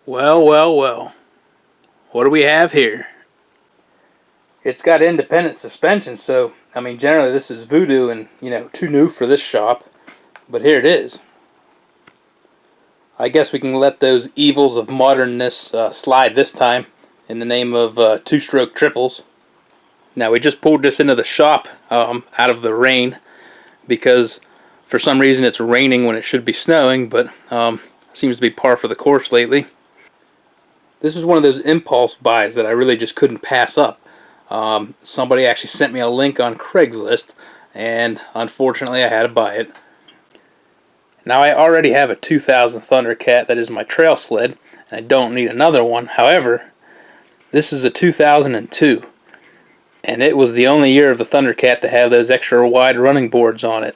Well, well, well. What do we have here? It's got independent suspension, so, I mean, generally this is voodoo and, too new for this shop. But here it is. I guess we can let those evils of modernness slide this time in the name of two-stroke triples. Now, we just pulled this into the shop out of the rain because for some reason it's raining when it should be snowing, but seems to be par for the course lately. This is one of those impulse buys that I really just couldn't pass up. Somebody actually sent me a link on Craigslist, and unfortunately I had to buy it. Now, I already have a 2000 Thundercat that is my trail sled, and I don't need another one. However, this is a 2002, and it was the only year of the Thundercat to have those extra wide running boards on it.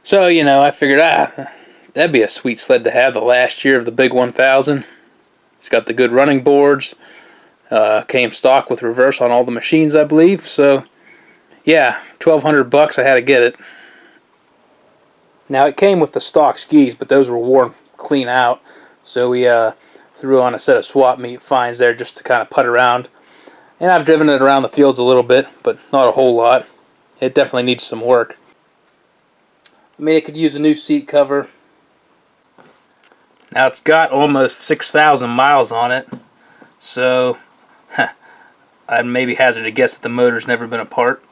So, I figured, that'd be a sweet sled to have the last year of the big 1000. It's got the good running boards. Came stock with reverse on all the machines, I believe. So, yeah, $1,200 I had to get it. Now, it came with the stock skis, but those were worn clean out. So we threw on a set of swap meet fines there just to kind of putt around. And I've driven it around the fields a little bit, but not a whole lot. It definitely needs some work. I mean, it could use a new seat cover. Now, it's got almost 6,000 miles on it. So, I'd maybe hazard a guess that the motor's never been apart.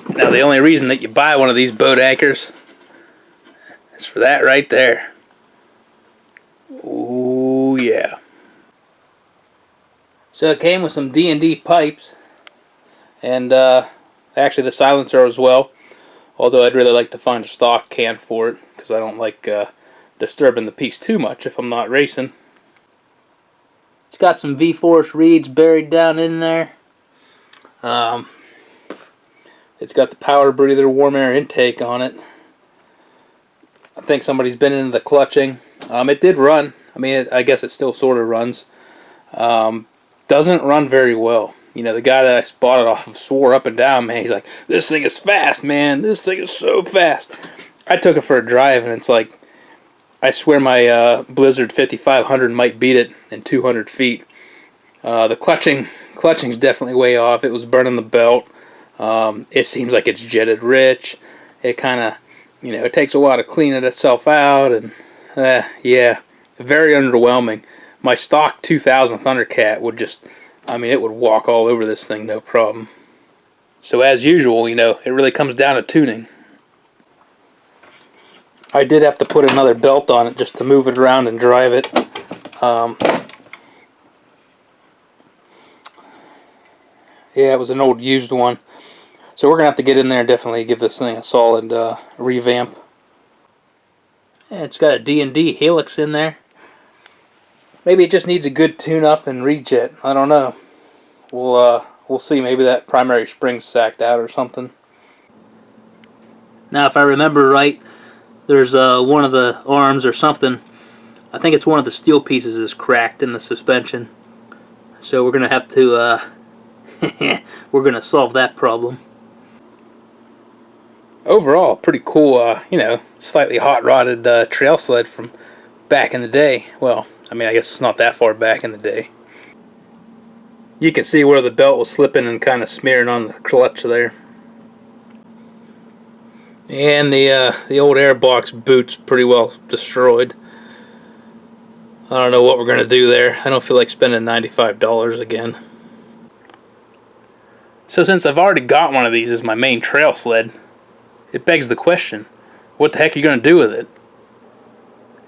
Now, the only reason that you buy one of these boat anchors is for that right there. Ooh, yeah. So it came with some D&D pipes, and actually the silencer as well. Although I'd really like to find a stock can for it, because I don't like disturbing the piece too much if I'm not racing. It's got some V-Force reeds buried down in there. It's got the power breather warm air intake on it. I think somebody's been into the clutching. It did run. I mean, I guess it still sort of runs. Doesn't run very well. The guy that I bought it off of swore up and down, man. He's like, this thing is fast, man. This thing is so fast. I took it for a drive, and it's like, I swear my Blizzard 5500 might beat it in 200 feet. The clutching's definitely way off. It was burning the belt. It seems like it's jetted rich. It kind of, it takes a while to clean it itself out, and yeah, very underwhelming. My stock 2000 Thundercat would just, it would walk all over this thing, no problem. So as usual, it really comes down to tuning. I did have to put another belt on it just to move it around and drive it. Yeah, it was an old used one. So we're going to have to get in there and definitely give this thing a solid revamp. Yeah, it's got a D&D helix in there. Maybe it just needs a good tune-up and rejet. I don't know. We'll see. Maybe that primary spring's sacked out or something. Now, if I remember right, there's one of the arms or something. I think it's one of the steel pieces is cracked in the suspension. So we're going to have to... we're going to solve that problem. Overall, pretty cool, slightly hot-rodded trail sled from back in the day. Well, I guess it's not that far back in the day. You can see where the belt was slipping and kind of smearing on the clutch there. And the old airbox boot's pretty well destroyed. I don't know what we're going to do there. I don't feel like spending $95 again. So since I've already got one of these as my main trail sled, it begs the question, what the heck are you going to do with it?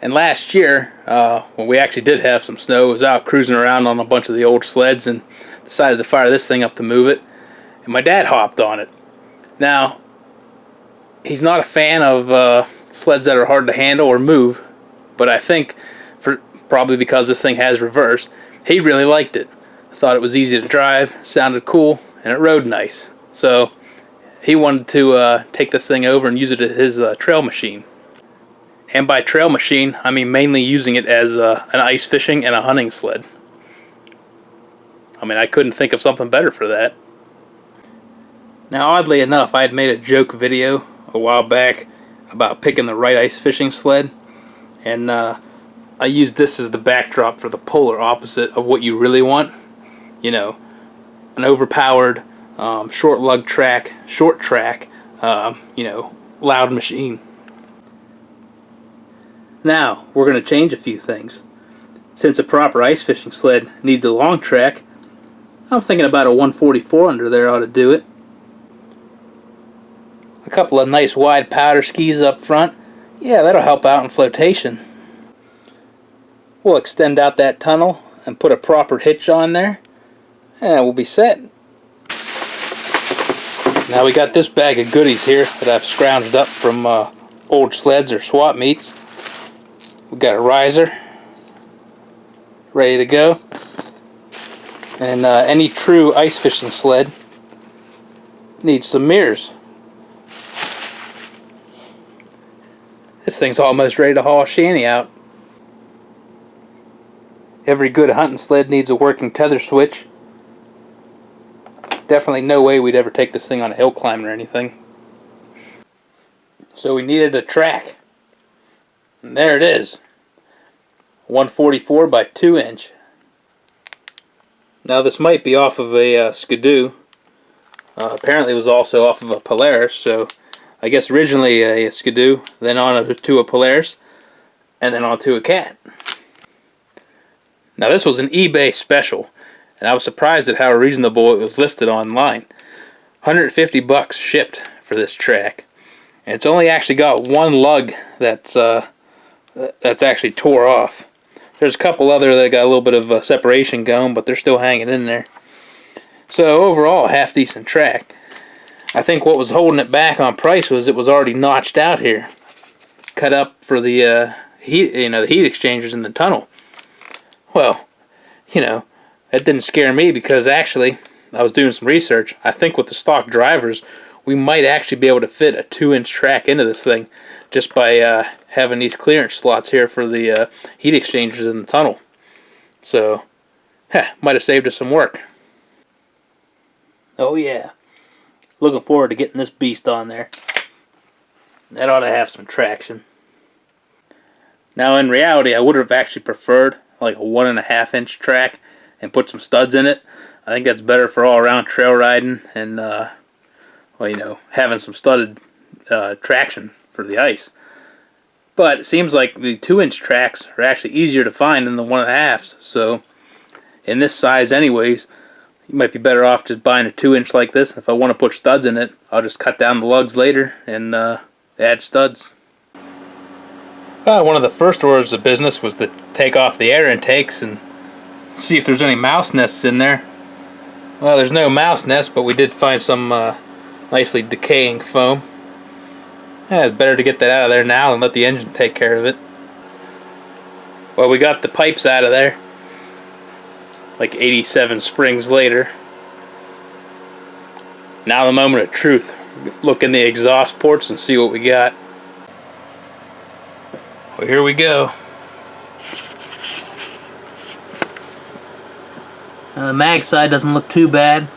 And last year, when we actually did have some snow, I was out cruising around on a bunch of the old sleds and decided to fire this thing up to move it. And my dad hopped on it. Now, he's not a fan of sleds that are hard to handle or move, but I think, probably because this thing has reverse, he really liked it. I thought it was easy to drive, sounded cool, and it rode nice. So he wanted to take this thing over and use it as his trail machine. And by trail machine, I mean mainly using it as an ice fishing and a hunting sled. I couldn't think of something better for that. Now, oddly enough, I had made a joke video a while back about picking the right ice fishing sled. And I use this as the backdrop for the polar opposite of what you really want. You know, an overpowered, short lug track, short track, you know, loud machine. Now, we're going to change a few things. Since a proper ice fishing sled needs a long track, I'm thinking about a 144 under there ought to do it. A couple of nice wide powder skis up front, yeah, that'll help out in flotation. We'll extend out that tunnel and put a proper hitch on there, and we'll be set. Now we got this bag of goodies here that I've scrounged up from old sleds or swap meets. We got a riser ready to go, and any true ice fishing sled needs some mirrors. This thing's almost ready to haul a shanty out. Every good hunting sled needs a working tether switch. Definitely no way we'd ever take this thing on a hill climb or anything. So we needed a track. And there it is. 144 by 2 inch. Now this might be off of a Skidoo. Apparently it was also off of a Polaris, so I guess originally a Skidoo, then on to a Polaris, and then onto a Cat. Now this was an eBay special, and I was surprised at how reasonable it was listed online. 150 bucks shipped for this track, and it's only actually got one lug that's actually tore off. There's a couple other that got a little bit of separation going, but they're still hanging in there. So overall, a half decent track. I think what was holding it back on price was it was already notched out here, cut up for the heat, the heat exchangers in the tunnel. Well, that didn't scare me because actually I was doing some research. I think with the stock drivers, we might actually be able to fit a 2-inch track into this thing just by having these clearance slots here for the heat exchangers in the tunnel. So, might have saved us some work. Oh yeah. Looking forward to getting this beast on there. That ought to have some traction. Now in reality, I would have actually preferred like a 1.5-inch track and put some studs in it. I think that's better for all around trail riding and having some studded traction for the ice. But it seems like the 2-inch tracks are actually easier to find than the 1.5s. So in this size anyways, you might be better off just buying a 2-inch like this. If I want to put studs in it, I'll just cut down the lugs later and add studs. One of the first orders of business was to take off the air intakes and see if there's any mouse nests in there. Well, there's no mouse nest, but we did find some nicely decaying foam. It's better to get that out of there now and let the engine take care of it. Well, we got the pipes out of there. Like 87 springs later. Now the moment of truth. Look in the exhaust ports and see what we got. Well, here we go. The mag side doesn't look too bad.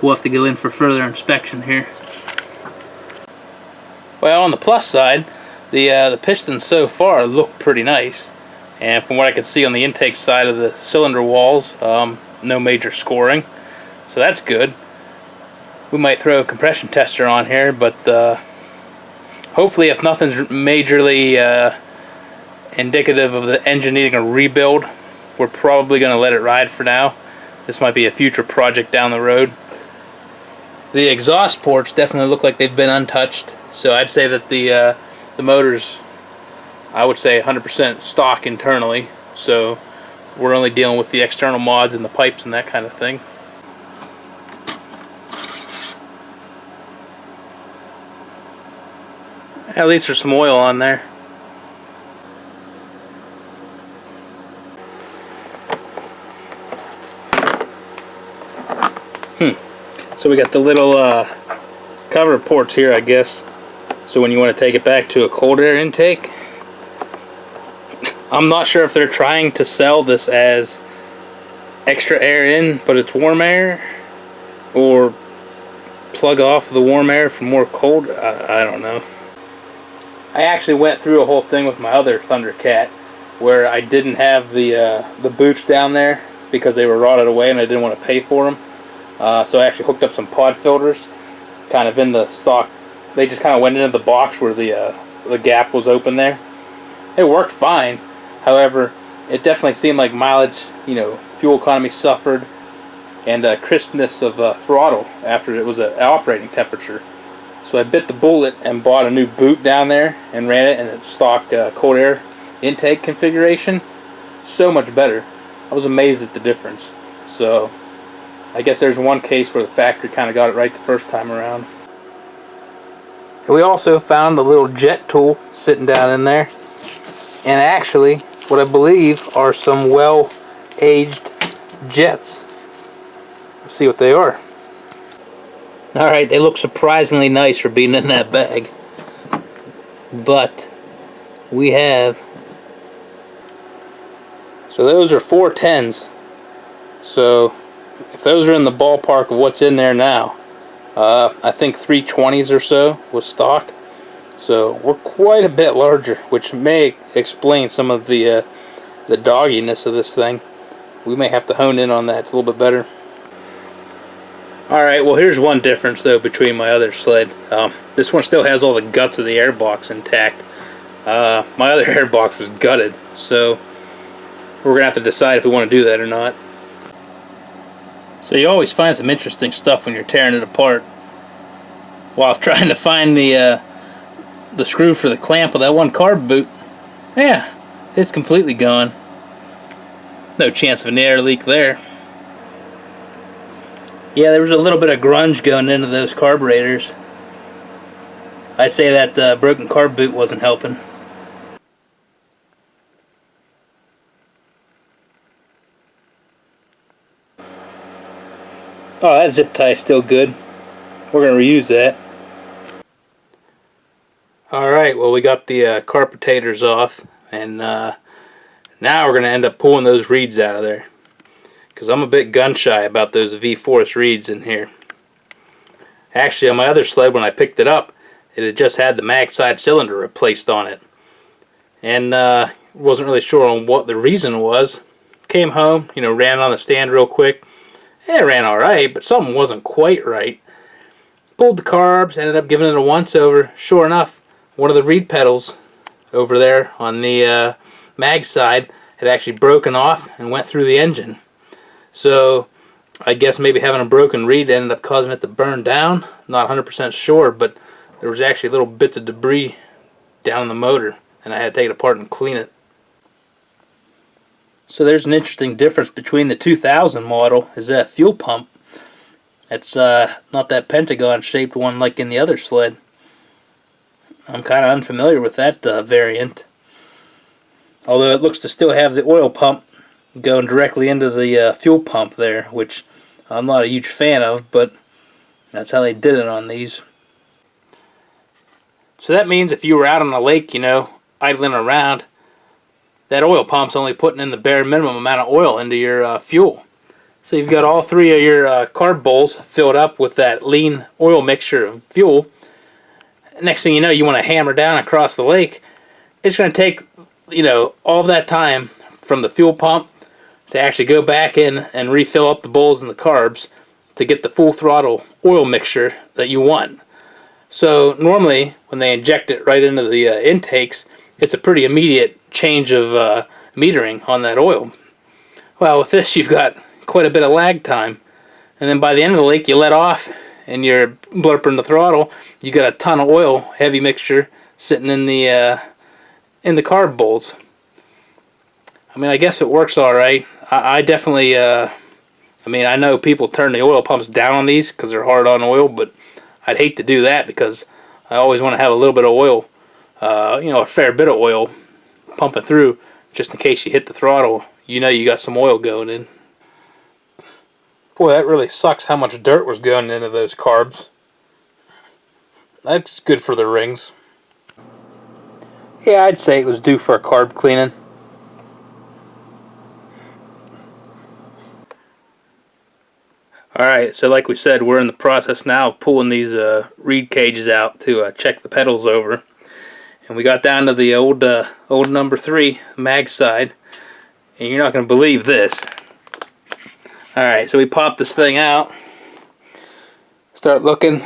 We'll have to go in for further inspection here. Well, on the plus side, the pistons so far look pretty nice, and from what I can see on the intake side of the cylinder walls, no major scoring, so that's good. We might throw a compression tester on here, but hopefully if nothing's majorly indicative of the engine needing a rebuild, we're probably going to let it ride for now. This might be a future project down the road. The exhaust ports definitely look like they've been untouched, so I'd say that the motor's, I would say 100% stock internally, so we're only dealing with the external mods and the pipes and that kind of thing. At least there's some oil on there. So we got the little cover ports here, I guess. So when you want to take it back to a cold air intake. I'm not sure if they're trying to sell this as extra air in, but it's warm air, or plug off the warm air for more cold. I don't know. I actually went through a whole thing with my other Thundercat where I didn't have the boots down there because they were rotted away and I didn't want to pay for them. So I actually hooked up some pod filters, kind of in the stock. They just kind of went into the box where the gap was open there. It worked fine. However, it definitely seemed like mileage, fuel economy suffered, and crispness of throttle after it was at operating temperature. So I bit the bullet and bought a new boot down there and ran it in its stock cold air intake configuration. So much better. I was amazed at the difference. So I guess there's one case where the factory kind of got it right the first time around. And we also found a little jet tool sitting down in there. And actually, what I believe are some well-aged jets. Let's see what they are. Alright, they look surprisingly nice for being in that bag. But we have... So those are 410s. So if those are in the ballpark of what's in there now, I think 320s or so was stock. So we're quite a bit larger, which may explain some of the dogginess of this thing. We may have to hone in on that a little bit better. Alright, well here's one difference though between my other sled. This one still has all the guts of the airbox intact. My other airbox was gutted, so we're going to have to decide if we want to do that or not. So you always find some interesting stuff when you're tearing it apart. While trying to find the screw for the clamp of that one carb boot, yeah, it's completely gone. No chance of an air leak there. Yeah, there was a little bit of grunge going into those carburetors. I'd say that broken carb boot wasn't helping. Oh, that zip tie is still good. We're going to reuse that. Alright, well we got the carburetors off, and now we're going to end up pulling those reeds out of there. Because I'm a bit gun shy about those V-Force reeds in here. Actually, on my other sled when I picked it up, it had just had the mag side cylinder replaced on it. And wasn't really sure on what the reason was. Came home, ran on the stand real quick. It ran alright, but something wasn't quite right. Pulled the carbs, ended up giving it a once over. Sure enough, one of the reed pedals over there on the mag side had actually broken off and went through the engine. So I guess maybe having a broken reed ended up causing it to burn down. Not 100% sure, but there was actually little bits of debris down in the motor, and I had to take it apart and clean it. So there's an interesting difference between the 2000 model is that fuel pump. It's not that pentagon shaped one like in the other sled. I'm kind of unfamiliar with that variant. Although it looks to still have the oil pump going directly into the fuel pump there, which I'm not a huge fan of, but that's how they did it on these. So that means if you were out on a lake, idling around, that oil pump's only putting in the bare minimum amount of oil into your fuel. So you've got all three of your carb bowls filled up with that lean oil mixture of fuel. Next thing you know, you want to hammer down across the lake. It's going to take, all that time from the fuel pump to actually go back in and refill up the bowls and the carbs to get the full throttle oil mixture that you want. So normally when they inject it right into the intakes, it's a pretty immediate change of metering on that oil. Well, with this you've got quite a bit of lag time, and then by the end of the lake you let off and you're blurping the throttle. You got a ton of oil, heavy mixture, sitting in the carb bowls. I mean, I guess it works all right. I definitely, I know people turn the oil pumps down on these because they're hard on oil, but I'd hate to do that because I always want to have a little bit of oil, a fair bit of oil pumping through just in case you hit the throttle. You got some oil going in. Boy, that really sucks how much dirt was going into those carbs. That's good for the rings. Yeah, I'd say it was due for a carb cleaning. Alright, so like we said, we're in the process now of pulling these reed cages out to check the pedals over. And we got down to the old number 3 mag side. And you're not going to believe this. Alright, so we pop this thing out. Start looking.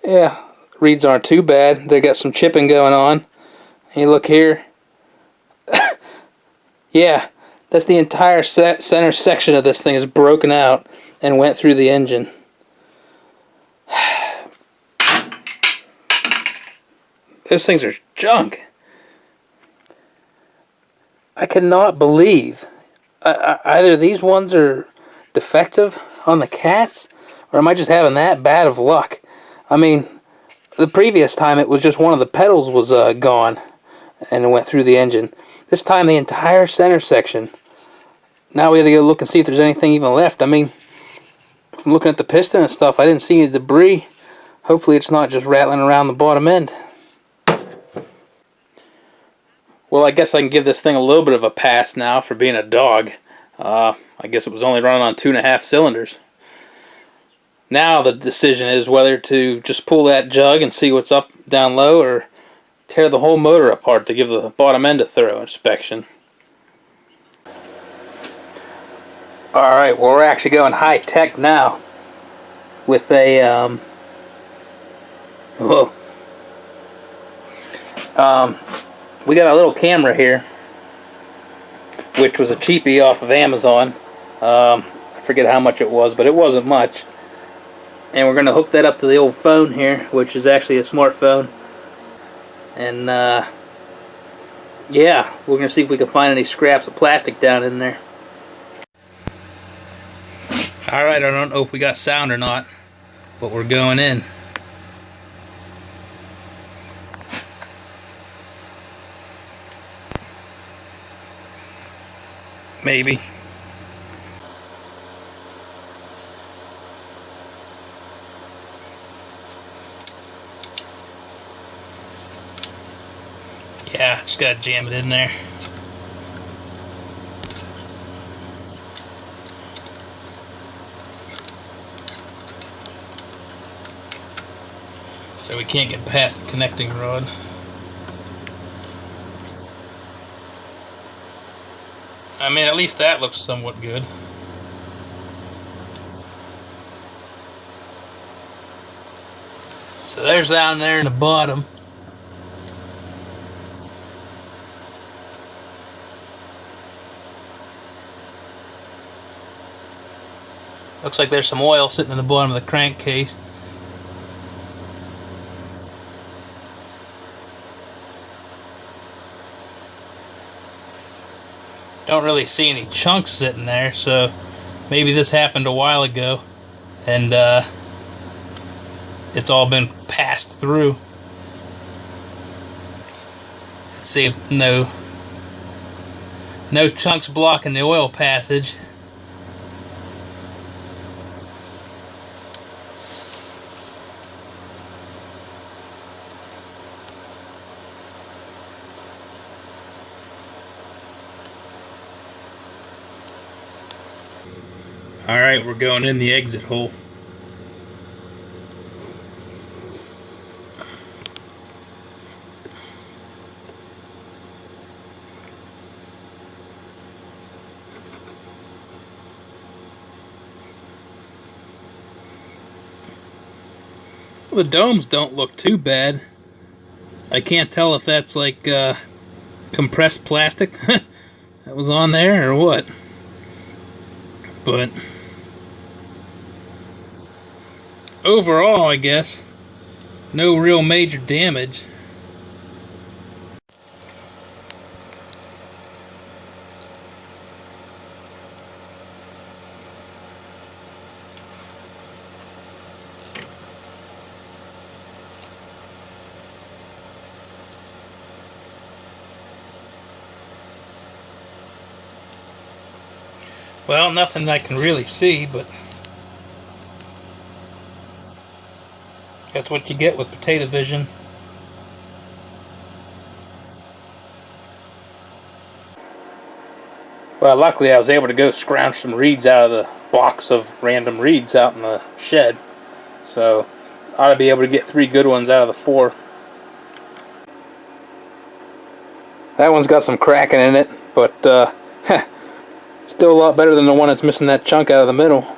Yeah, reeds aren't too bad. They got some chipping going on. And you look here. Yeah, that's the entire center section of this thing is broken out and went through the engine. Those things are junk. I cannot believe either these ones are defective on the cats, or am I just having that bad of luck? I mean, the previous time it was just one of the pedals was gone and it went through the engine. This time the entire center section. Now we got to go look and see if there's anything even left. I mean, from looking at the piston and stuff, I didn't see any debris. Hopefully it's not just rattling around the bottom end. Well, I guess I can give this thing a little bit of a pass now for being a dog. I guess it was only running on 2.5 cylinders. Now the decision is whether to just pull that jug and see what's up down low, or tear the whole motor apart to give the bottom end a thorough inspection. Alright, well, we're actually going high tech now with a we got a little camera here, which was a cheapie off of Amazon. I forget how much it was, but it wasn't much. And we're going to hook that up to the old phone here, which is actually a smartphone. And yeah, we're going to see if we can find any scraps of plastic down in there. Alright, I don't know if we got sound or not, but we're going in. Maybe. Yeah, just gotta jam it in there. So we can't get past the connecting rod. I mean, at least that looks somewhat good. So there's down there in the bottom. Looks like there's some oil sitting in the bottom of the crankcase. Don't really see any chunks sitting there, so maybe this happened a while ago and it's all been passed through. Let's see if no chunks blocking the oil passage. Alright, we're going in the exit hole. Well, the domes don't look too bad. I can't tell if that's like compressed plastic that was on there or what. But overall, I guess, no real major damage. Well, nothing I can really see, but that's what you get with potato vision. Well, luckily I was able to go scrounge some reeds out of the box of random reeds out in the shed. So ought to be able to get 3 good ones out of the 4. That one's got some cracking in it, but still a lot better than the one that's missing that chunk out of the middle.